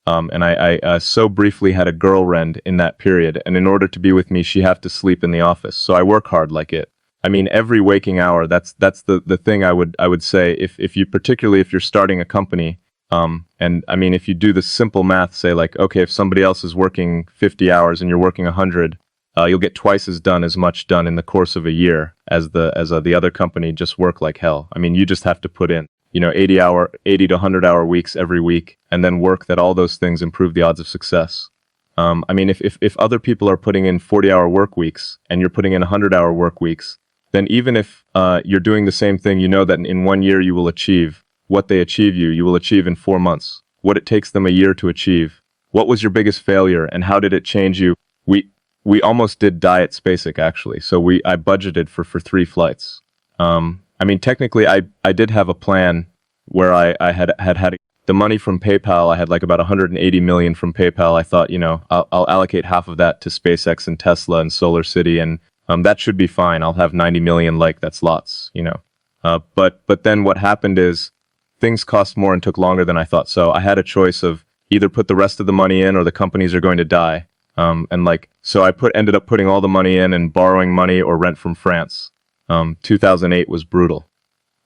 And I so briefly had a girlfriend in that period, and in order to be with me, she have to sleep in the office. So I work hard like it. I mean, every waking hour. That's the thing I would say. If you, particularly if you're starting a company, and I mean, if you do the simple math, say like, okay, if somebody else is working 50 hours and you're working 100, you'll get twice as much done in the course of a year as the other company just work like hell. I mean, you just have to put in, 80 to 100 hour weeks every week, and then work that all those things improve the odds of success. I mean, if other people are putting in 40-hour work weeks and you're putting in 100-hour work weeks, then even if you're doing the same thing, you know that in 1 year you will achieve what they achieve you will achieve in 4 months. What it takes them a year to achieve. What was your biggest failure and how did it change you? We almost did die at SpaceX actually. So I budgeted for 3 flights. I mean, technically I did have a plan where I had the money from PayPal. I had like about 180 million from PayPal. I thought, I'll allocate half of that to SpaceX and Tesla and Solar City, and that should be fine. I'll have 90 million, like that's lots, But then what happened is things cost more and took longer than I thought. So I had a choice of either put the rest of the money in or the companies are going to die. So I ended up putting all the money in and borrowing money or rent from France. 2008 was brutal.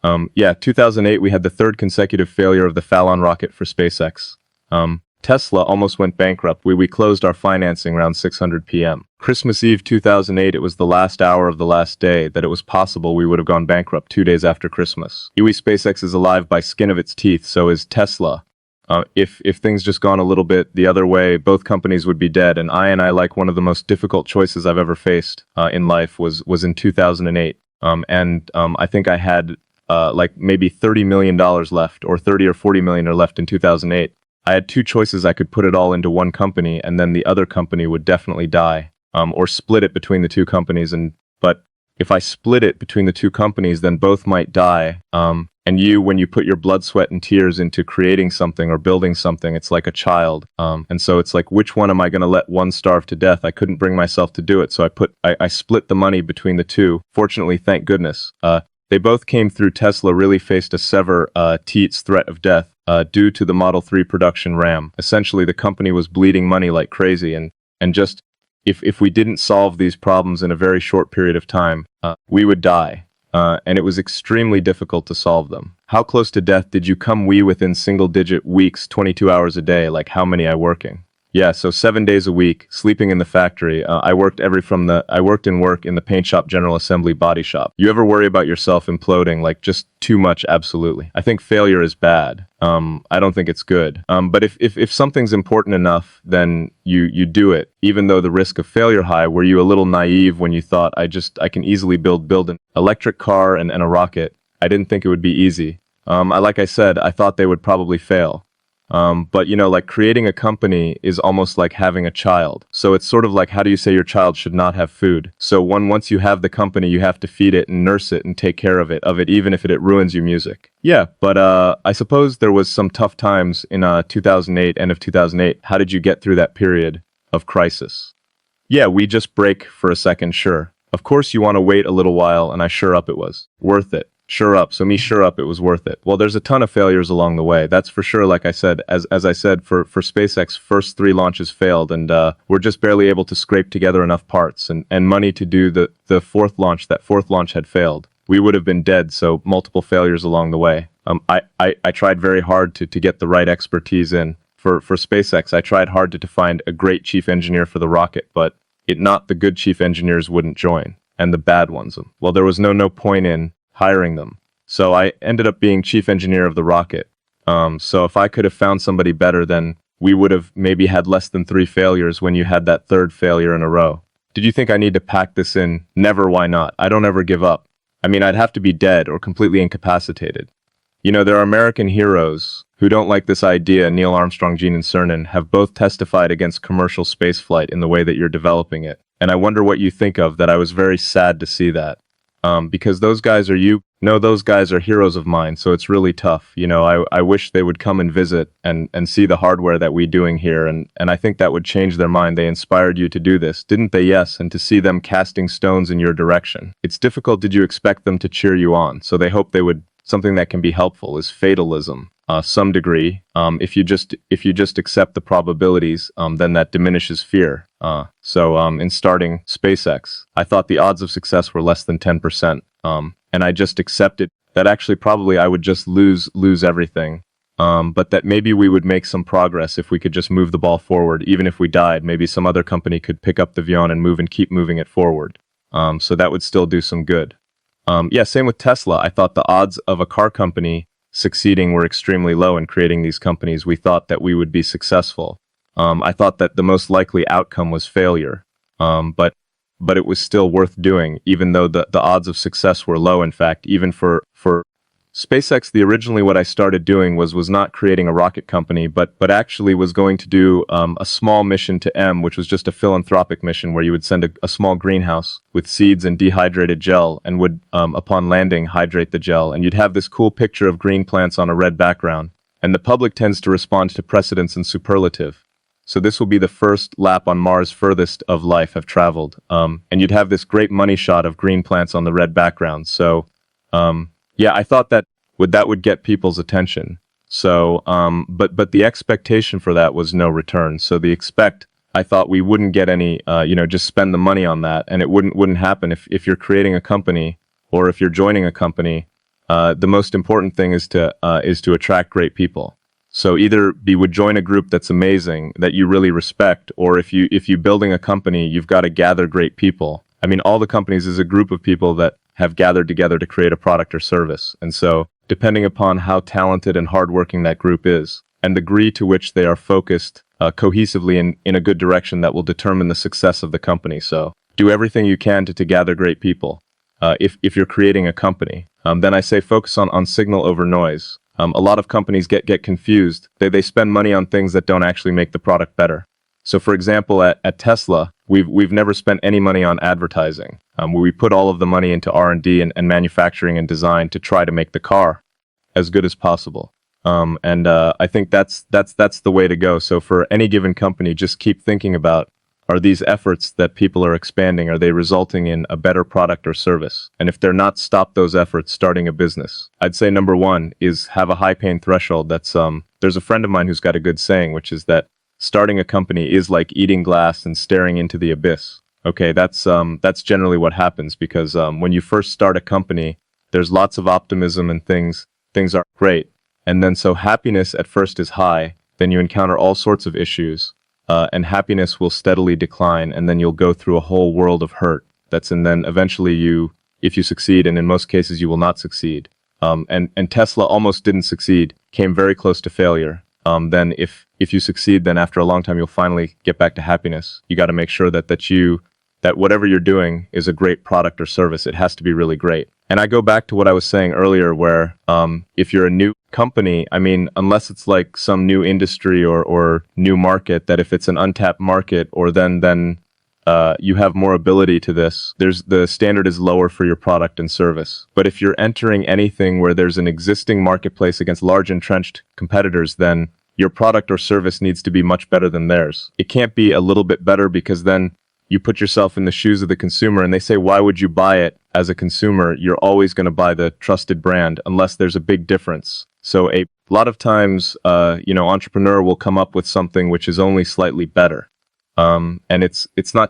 2008 we had the third consecutive failure of the Fallon rocket for SpaceX. Tesla almost went bankrupt. We closed our financing around 600 p.m. Christmas Eve 2008, it was the last hour of the last day that it was possible we would have gone bankrupt 2 days after Christmas. SpaceX is alive by skin of its teeth, so is Tesla. If things just gone a little bit the other way, both companies would be dead. And I like one of the most difficult choices I've ever faced in life was in 2008. I think I had like maybe $30 million left, or 30 or 40 million left in 2008. I had two choices. I could put it all into one company and then the other company would definitely die, or split it between the two companies. But if I split it between the two companies, then both might die. And when you put your blood, sweat, and tears into creating something or building something, it's like a child. And so it's like, which one am I going to let one starve to death? I couldn't bring myself to do it. So I split the money between the two. Fortunately, thank goodness. They both came through. Tesla really faced a severe threat of death due to the Model 3 production RAM. Essentially, the company was bleeding money like crazy, and just if we didn't solve these problems in a very short period of time, we would die. And it was extremely difficult to solve them. How close to death did you come? Within single-digit weeks, 22 hours a day. Like, how many I working? Yeah, so 7 days a week, sleeping in the factory. I worked in work in the paint shop, general assembly, body shop. You ever worry about yourself imploding, like just too much? Absolutely. I think failure is bad. I don't think it's good. But if something's important enough, then you do it, even though the risk of failure high. Were you a little naive when you thought, I can easily build an electric car and a rocket? I didn't think it would be easy. Like I said, I thought they would probably fail. But like creating a company is almost like having a child. So it's sort of like, how do you say your child should not have food? So once you have the company, you have to feed it and nurse it and take care of it, even if it ruins your music. Yeah, but I suppose there was some tough times in 2008, end of 2008. How did you get through that period of crisis? Yeah, we just break for a second, sure. Of course you want to wait a little while, and I sure up it was worth it. Sure up. So me sure up it was worth it. Well, there's a ton of failures along the way. That's for sure. Like I said, as I said, for SpaceX, first 3 launches failed, and we're just barely able to scrape together enough parts and money to do the fourth launch. That fourth launch had failed. We would have been dead. So multiple failures along the way. I tried very hard to get the right expertise in. For SpaceX, I tried hard to find a great chief engineer for the rocket, but not the good chief engineers wouldn't join, and the bad ones. Well, there was no point in hiring them. So I ended up being chief engineer of the rocket. So if I could have found somebody better, then we would have maybe had less than 3 failures when you had that third failure in a row. Did you think I need to pack this in? Never. Why not? I don't ever give up. I mean, I'd have to be dead or completely incapacitated. There are American heroes who don't like this idea. Neil Armstrong, Gene Cernan have both testified against commercial spaceflight in the way that you're developing it. And I wonder what you think of that. I was very sad to see that. Because those guys are heroes of mine, so it's really tough. I wish they would come and visit and see the hardware that we're doing here, and I think that would change their mind. They inspired you to do this, didn't they? Yes, and to see them casting stones in your direction. It's difficult. Did you expect them to cheer you on? So they hope they would. Something that can be helpful is fatalism. some degree. If you just accept the probabilities, then that diminishes fear. In starting SpaceX, I thought the odds of success were less than 10%. And I just accepted that actually probably I would just lose everything. But that maybe we would make some progress if we could just move the ball forward. Even if we died, maybe some other company could pick up the avion and move and keep moving it forward. So that would still do some good. Same with Tesla. I thought the odds of a car company succeeding were extremely low in creating these companies. We thought that we would be successful. I thought that the most likely outcome was failure. But it was still worth doing, even though the odds of success were low. In fact, even for SpaceX, originally what I started doing was not creating a rocket company, but actually was going to do a small mission to M, which was just a philanthropic mission where you would send a small greenhouse with seeds and dehydrated gel and would, upon landing, hydrate the gel. And you'd have this cool picture of green plants on a red background. And the public tends to respond to precedence and superlative. So this will be the first lap on Mars furthest of life have traveled. And you'd have this great money shot of green plants on the red background. So, I thought that would get people's attention. So, but the expectation for that was no return. So I thought we wouldn't get any, just spend the money on that, and it wouldn't happen if you're creating a company or if you're joining a company. The most important thing is to attract great people. So either you would join a group that's amazing, that you really respect, or if you're building a company, you've got to gather great people. I mean, all the companies is a group of people that have gathered together to create a product or service. And so, depending upon how talented and hardworking that group is, and the degree to which they are focused cohesively in a good direction, that will determine the success of the company. So, do everything you can to gather great people. If you're creating a company, then I say focus on signal over noise. A lot of companies get confused. They spend money on things that don't actually make the product better. So, for example, at Tesla, we've never spent any money on advertising. We put all of the money into R&D and manufacturing and design to try to make the car as good as possible. I think that's the way to go. So, for any given company, just keep thinking about, are these efforts that people are expanding, are they resulting in a better product or service? And if they're not, stop those efforts starting a business. I'd say number one is have a high pain threshold. There's a friend of mine who's got a good saying, which is that starting a company is like eating glass and staring into the abyss. Okay, that's generally what happens, because when you first start a company, there's lots of optimism and things are great. And then so happiness at first is high, then you encounter all sorts of issues. And happiness will steadily decline, and then you'll go through a whole world of hurt. And then eventually if you succeed, and in most cases you will not succeed. And Tesla almost didn't succeed, came very close to failure. Then if you succeed, then after a long time you'll finally get back to happiness. You got to make sure that whatever you're doing is a great product or service. It has to be really great. And I go back to what I was saying earlier, where if you're a new company, I mean, unless it's like some new industry or new market, that if it's an untapped market, or then you have more ability to this, the standard is lower for your product and service. But if you're entering anything where there's an existing marketplace against large entrenched competitors, then your product or service needs to be much better than theirs. It can't be a little bit better, because then you put yourself in the shoes of the consumer and they say, why would you buy it? As a consumer, you're always going to buy the trusted brand unless there's a big difference. So a lot of times, entrepreneur will come up with something which is only slightly better. And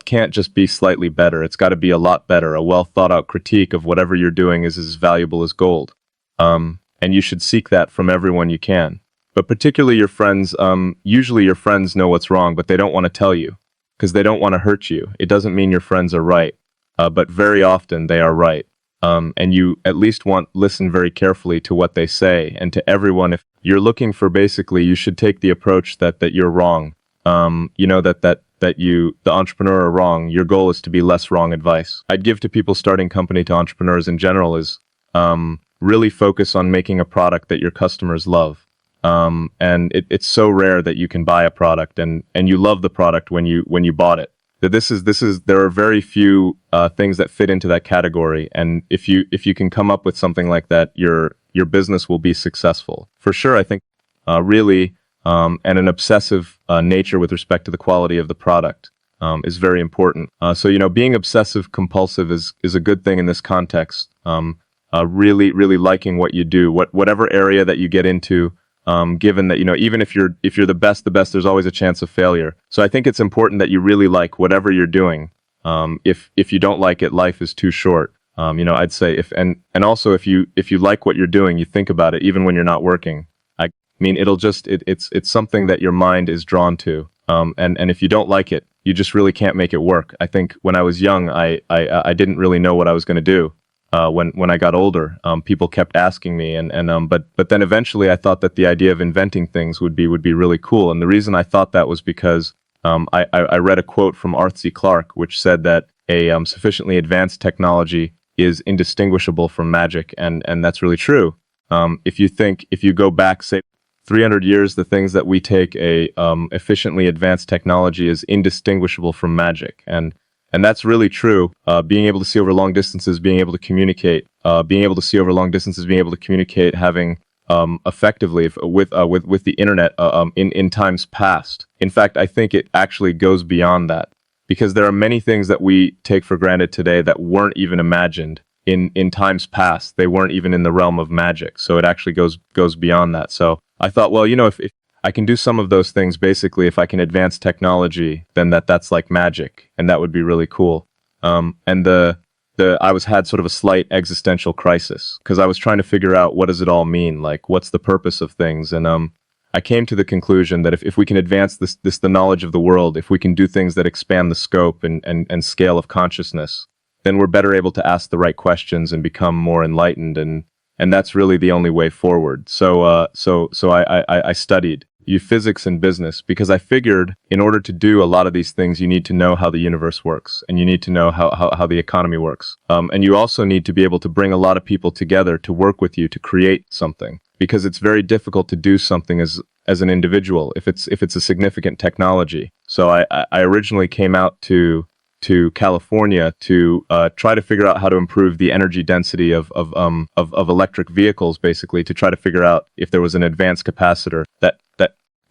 can't just be slightly better. It's got to be a lot better. A well thought out critique of whatever you're doing is as valuable as gold. And you should seek that from everyone you can. But particularly your friends, usually your friends know what's wrong, but they don't want to tell you, because they don't want to hurt you. It doesn't mean your friends are right, but very often they are right. And you at least listen very carefully to what they say, and to everyone. If you're looking for, basically, you should take the approach that you're wrong. That you, the entrepreneur, are wrong. Your goal is to be less wrong advice. I'd give to people starting company, to entrepreneurs in general, is really focus on making a product that your customers love. And it's so rare that you can buy a product and you love the product when you bought it. That there are very few things that fit into that category, and if you can come up with something like that, your business will be successful for sure. I think really and an obsessive nature with respect to the quality of the product is very important. So being obsessive compulsive is a good thing in this context. Really liking what you do, whatever area that you get into. given that, even if you're the best, there's always a chance of failure. So I think it's important that you really like whatever you're doing. If you don't like it, life is too short. I'd say and also if you like what you're doing, you think about it even when you're not working. I mean, it's something that your mind is drawn to. And if you don't like it, you just really can't make it work. I think when I was young, I didn't really know what I was going to do. When I got older, people kept asking me, but then eventually I thought that the idea of inventing things would be really cool. And the reason I thought that was because I read a quote from Arthur C. Clarke, which said that a sufficiently advanced technology is indistinguishable from magic, and that's really true. If you go back, say, 300 years, the things that we take a efficiently advanced technology is indistinguishable from magic, and that's really true. Being able to see over long distances, being able to communicate, having effectively with the internet in times past. In fact, I think it actually goes beyond that, because there are many things that we take for granted today that weren't even imagined in times past. They weren't even in the realm of magic. So it actually goes beyond that. So I thought, well, if I can do some of those things, basically, if I can advance technology, then that's like magic, and that would be really cool. And I had sort of a slight existential crisis, because I was trying to figure out, what does it all mean? Like, what's the purpose of things? And I came to the conclusion that if we can advance the knowledge of the world, if we can do things that expand the scope and scale of consciousness, then we're better able to ask the right questions and become more enlightened, and that's really the only way forward. So I studied physics and business, because I figured in order to do a lot of these things, you need to know how the universe works, and you need to know how the economy works. And you also need to be able to bring a lot of people together to work with you to create something, because it's very difficult to do something as an individual if it's a significant technology. So I originally came out to California to try to figure out how to improve the energy density of electric vehicles, basically, to try to figure out if there was an advanced capacitor that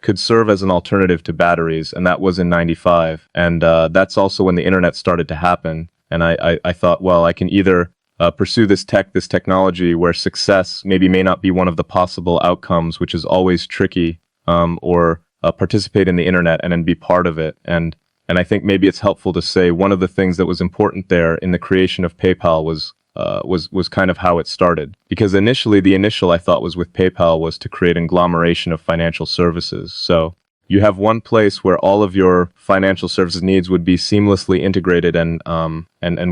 could serve as an alternative to batteries. And that was in '95. And that's also when the internet started to happen. And I thought, well, I can either pursue this technology where success may not be one of the possible outcomes, which is always tricky, or participate in the internet and then be part of it. And I think maybe it's helpful to say one of the things that was important there in the creation of PayPal was kind of how it started. Because the initial I thought was with PayPal was to create an agglomeration of financial services. So you have one place where all of your financial services needs would be seamlessly integrated and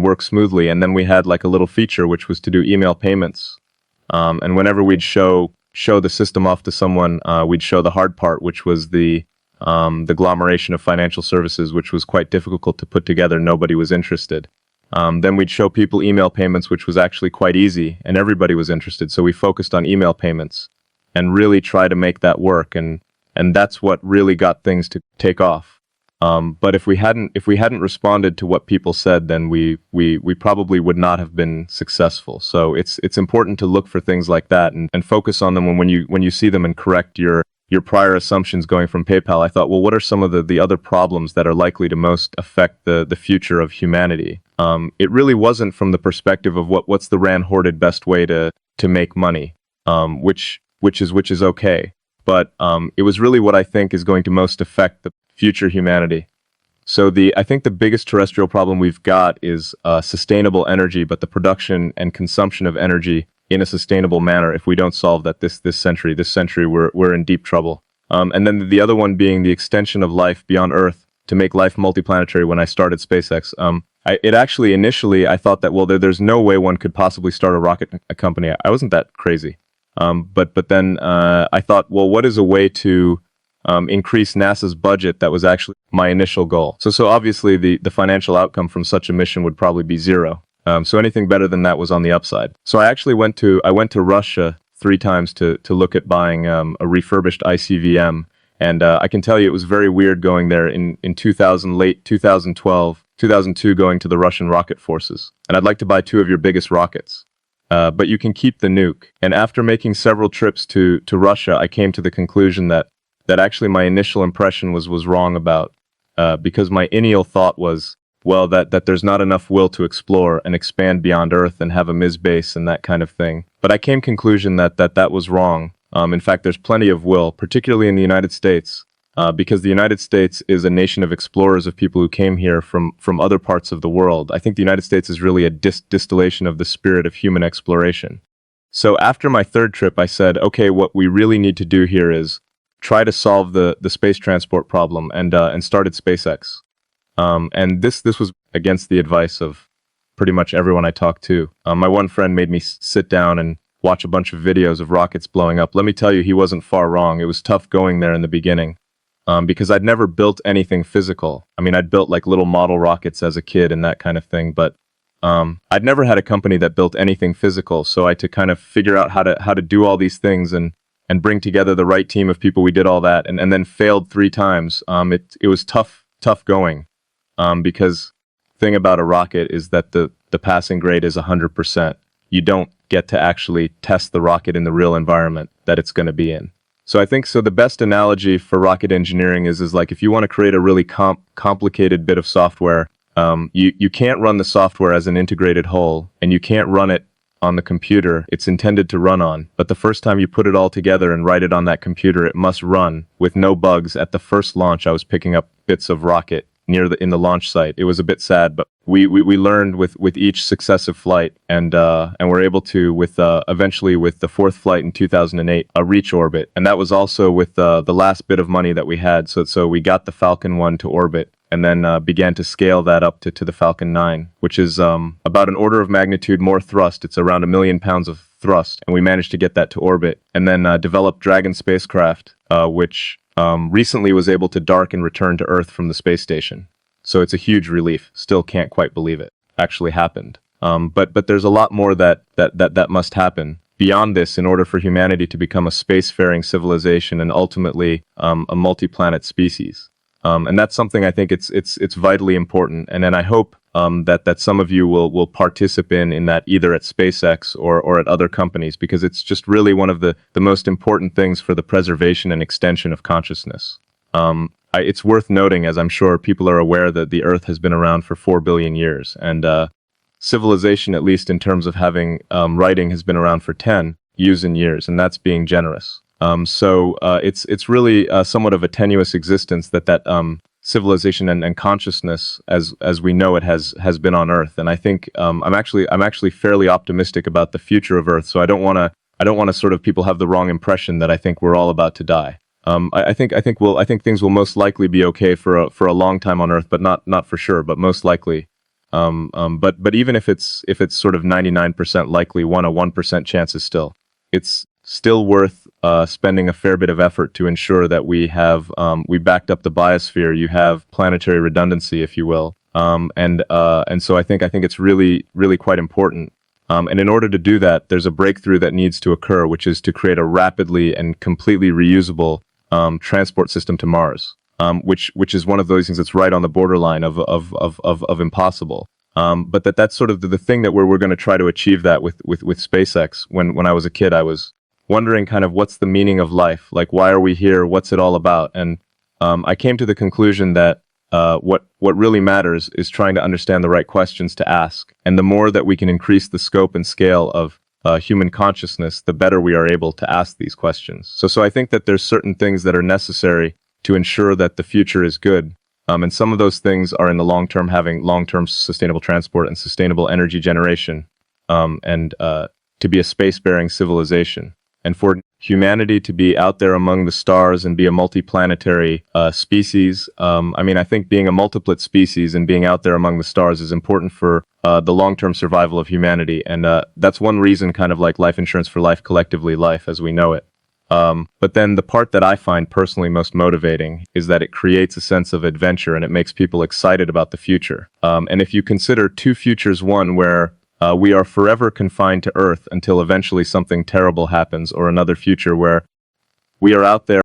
work smoothly. And then we had like a little feature which was to do email payments. And whenever we'd show the system off to someone, we'd show the hard part, which was the agglomeration of financial services, which was quite difficult to put together. Nobody was interested. Then we'd show people email payments, which was actually quite easy, and everybody was interested. So we focused on email payments and really try to make that work, and that's what really got things to take off. But if we hadn't responded to what people said, then we probably would not have been successful. So it's important to look for things like that and focus on them when you see them, and correct your prior assumptions going from PayPal. I thought, well, what are some of the other problems that are likely to most affect the future of humanity? It really wasn't from the perspective of what's the Rand Hoarded best way to make money, which is okay. But it was really what I think is going to most affect the future humanity. So I think the biggest terrestrial problem we've got is sustainable energy, but the production and consumption of energy in a sustainable manner. If we don't solve that this century, we're in deep trouble. And then the other one being the extension of life beyond Earth to make life multiplanetary. When I started SpaceX, initially I thought that, well, there's no way one could possibly start a rocket company. I wasn't that crazy. But then I thought, well, what is a way to increase NASA's budget? That was actually my initial goal. So obviously the financial outcome from such a mission would probably be zero. So anything better than that was on the upside. So I actually went to Russia 3 times to look at buying a refurbished ICVM. And I can tell you it was very weird going there in 2000, late 2012, 2002, going to the Russian rocket forces. And I'd like to buy 2 of your biggest rockets. But you can keep the nuke. And after making several trips to Russia, I came to the conclusion that actually my initial impression was wrong about, because my initial thought was, well, that there's not enough will to explore and expand beyond Earth and have a Ms. base and that kind of thing. But I came to the conclusion that was wrong. In fact, there's plenty of will, particularly in the United States, because the United States is a nation of explorers, of people who came here from other parts of the world. I think the United States is really a distillation of the spirit of human exploration. So after my third trip, I said, okay, what we really need to do here is try to solve the space transport problem, and started SpaceX. And this was against the advice of pretty much everyone I talked to. My one friend made me sit down and watch a bunch of videos of rockets blowing up. Let me tell you, he wasn't far wrong. It was tough going there in the beginning, because I'd never built anything physical. I mean, I'd built like little model rockets as a kid and that kind of thing, but I'd never had a company that built anything physical. So I had to kind of figure out how to do all these things and bring together the right team of people. We did all that, and then failed 3 times. It was tough going, because thing about a rocket is that the passing grade is 100%. You don't get to actually test the rocket in the real environment that it's going to be in. So I think the best analogy for rocket engineering is like if you want to create a really complicated bit of software, you can't run the software as an integrated whole, and you can't run it on the computer it's intended to run on. But the first time you put it all together and write it on that computer, it must run with no bugs. At the first launch, I was picking up bits of rocket in the launch site. It was a bit sad, but we learned with each successive flight, and we're able to eventually with the 4th flight in 2008 reach orbit, and that was also with the last bit of money that we had. So we got the Falcon 1 to orbit, and then began to scale that up to the Falcon 9, which is about an order of magnitude more thrust. It's around 1 million pounds of thrust, and we managed to get that to orbit, and then developed Dragon spacecraft, which recently was able to dock and return to Earth from the space station. So it's a huge relief. Still can't quite believe it actually happened. But there's a lot more that must happen beyond this in order for humanity to become a spacefaring civilization and ultimately a multi-planet species. And that's something I think it's vitally important. And then I hope that some of you will participate in that, either at SpaceX or at other companies, because it's just really one of the most important things for the preservation and extension of consciousness. It's worth noting, as I'm sure people are aware, that the Earth has been around for 4 billion years, and civilization, at least in terms of having writing, has been around for 10 years, and that's being generous. So it's really somewhat of a tenuous existence that civilization and consciousness as we know it has been on Earth. And I think I'm actually fairly optimistic about the future of Earth. So I don't want to sort of people have the wrong impression that I think we're all about to die. I think things will most likely be okay for a long time on Earth, but not for sure, but most likely. But even if it's sort of 99% likely, 1% chance is it's still worth spending a fair bit of effort to ensure that we backed up the biosphere. You have planetary redundancy, if you will, and so I think it's really quite important. And in order to do that, there's a breakthrough that needs to occur, which is to create a rapidly and completely reusable transport system to Mars, which is one of those things that's right on the borderline of impossible. But that's sort of the thing that we're going to try to achieve that with SpaceX. When I was a kid, I was wondering kind of what's the meaning of life? Like, why are we here? What's it all about? And I came to the conclusion that what really matters is trying to understand the right questions to ask. And the more that we can increase the scope and scale of human consciousness, the better we are able to ask these questions. So I think that there's certain things that are necessary to ensure that the future is good. And some of those things are in the long term, having long-term sustainable transport and sustainable energy generation, and to be a space-faring civilization. And for humanity to be out there among the stars and be a multi-planetary species, I think being a multiplet species and being out there among the stars is important for the long-term survival of humanity. And that's one reason, kind of like life insurance for life, collectively life as we know it. But then the part that I find personally most motivating is that it creates a sense of adventure and it makes people excited about the future. And if you consider 2 futures, one where we are forever confined to Earth until eventually something terrible happens, or another future where we are out there